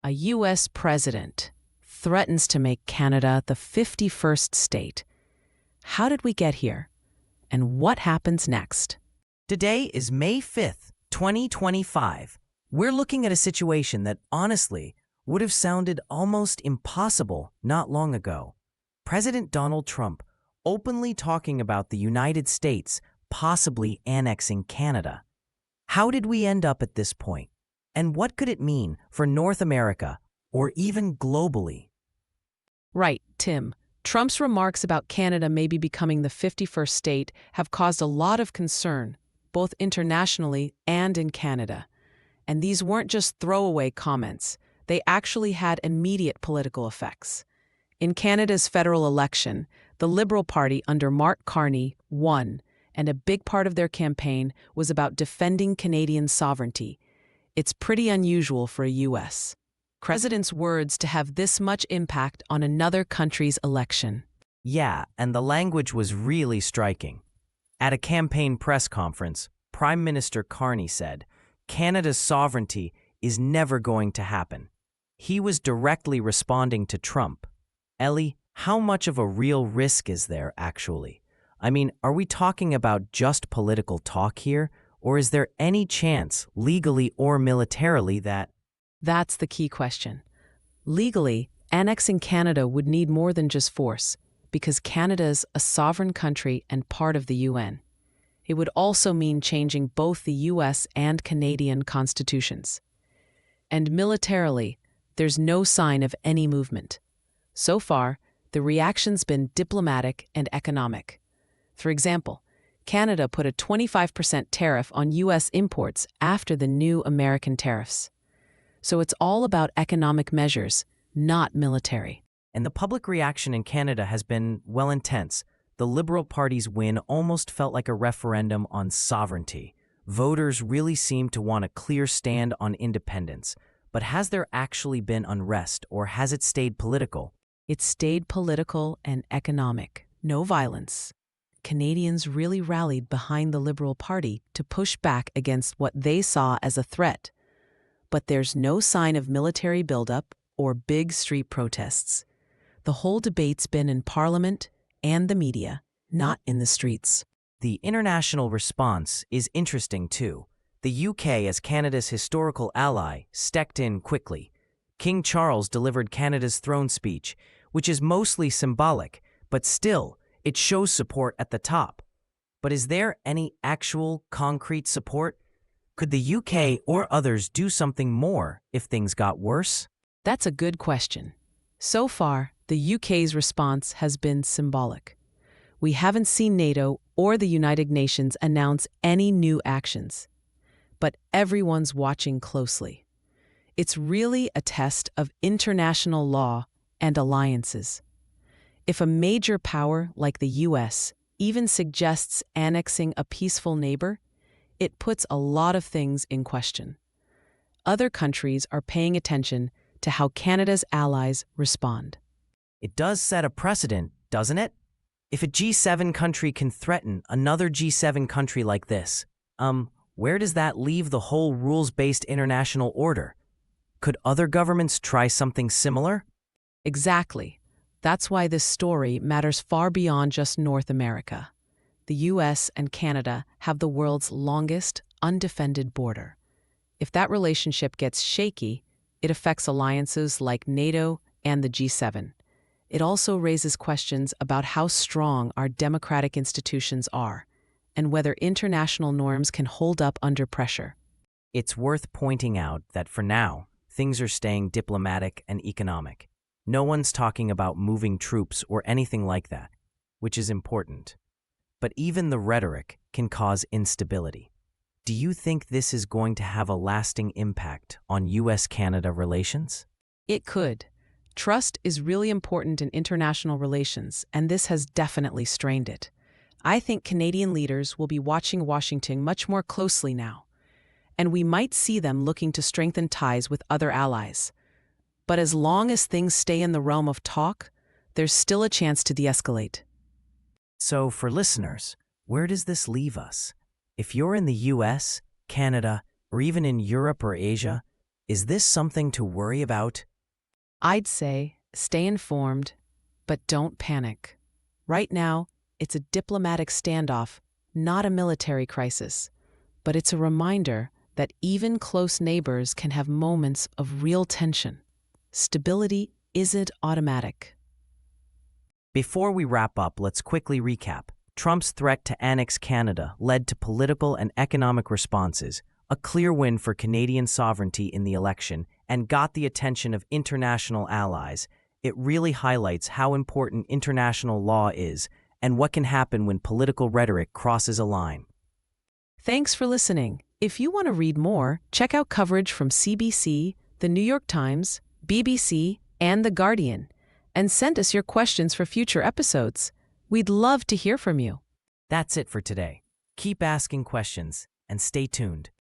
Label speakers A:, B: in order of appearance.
A: A U.S. president threatens to make Canada the 51st state. How did we get here? And what happens next?
B: Today is May 5th, 2025. We're looking at a situation that honestly would have sounded almost impossible not long ago. President Donald Trump openly talking about the United States possibly annexing Canada. How did we end up at this point? And what could it mean for North America or even globally?
A: Right, Tim. Trump's remarks about Canada maybe becoming the 51st state have caused a lot of concern, both internationally and in Canada. And these weren't just throwaway comments. They actually had immediate political effects. In Canada's federal election, the Liberal Party under Mark Carney won, and a big part of their campaign was about defending Canadian sovereignty. It's pretty unusual for a U.S. president's words to have this much impact on another country's election.
B: Yeah, and the language was really striking. At a campaign press conference, Prime Minister Carney said, "Canada's sovereignty is never going to happen." He was directly responding to Trump. Ellie, how much of a real risk is there, actually? I mean, are we talking about just political talk here, or is there any chance, legally or militarily, that...
A: That's the key question. Legally, annexing Canada would need more than just force, because Canada's a sovereign country and part of the UN. It would also mean changing both the U.S. and Canadian constitutions. And militarily, there's no sign of any movement. So far, the reaction's been diplomatic and economic. For example, Canada put a 25% tariff on U.S. imports after the new American tariffs. So it's all about economic measures, not military.
B: And the public reaction in Canada has been, well, intense. The Liberal Party's win almost felt like a referendum on sovereignty. Voters really seemed to want a clear stand on independence. But has there actually been unrest, or has it stayed political?
A: It stayed political and economic. No violence. Canadians really rallied behind the Liberal Party to push back against what they saw as a threat. But there's no sign of military buildup or big street protests. The whole debate's been in Parliament and the media, not in the streets.
B: The international response is interesting too. The UK, as Canada's historical ally, stepped in quickly. King Charles delivered Canada's throne speech, which is mostly symbolic, but still, it shows support at the top. But is there any actual, concrete support? Could the UK or others do something more if things got worse?
A: That's a good question. So far, the UK's response has been symbolic. We haven't seen NATO or the United Nations announce any new actions. But everyone's watching closely. It's really a test of international law and alliances. If a major power like the US even suggests annexing a peaceful neighbor, it puts a lot of things in question. Other countries are paying attention to how Canada's allies respond.
B: It does set a precedent, doesn't it? If a G7 country can threaten another G7 country like this, where does that leave the whole rules-based international order? Could other governments try something similar?
A: Exactly. That's why this story matters far beyond just North America. The US and Canada have the world's longest, undefended border. If that relationship gets shaky, it affects alliances like NATO and the G7. It also raises questions about how strong our democratic institutions are, and whether international norms can hold up under pressure.
B: It's worth pointing out that for now, things are staying diplomatic and economic. No one's talking about moving troops or anything like that, which is important. But even the rhetoric can cause instability. Do you think this is going to have a lasting impact on US-Canada relations?
A: It could. Trust is really important in international relations, and this has definitely strained it. I think Canadian leaders will be watching Washington much more closely now, and we might see them looking to strengthen ties with other allies. But as long as things stay in the realm of talk, there's still a chance to de-escalate.
B: So for listeners, where does this leave us? If you're in the US, Canada, or even in Europe or Asia, Is this something to worry about?
A: I'd say stay informed, but don't panic. Right now, it's a diplomatic standoff, not a military crisis. But it's a reminder that even close neighbors can have moments of real tension. Stability isn't automatic.
B: Before we wrap up, let's quickly recap. Trump's threat to annex Canada led to political and economic responses, a clear win for Canadian sovereignty in the election, and got the attention of international allies. It really highlights how important international law is and what can happen when political rhetoric crosses a line.
A: Thanks for listening. If you want to read more, check out coverage from CBC, The New York Times, BBC, and The Guardian, and send us your questions for future episodes. We'd love to hear from you.
B: That's it for today. Keep asking questions and stay tuned.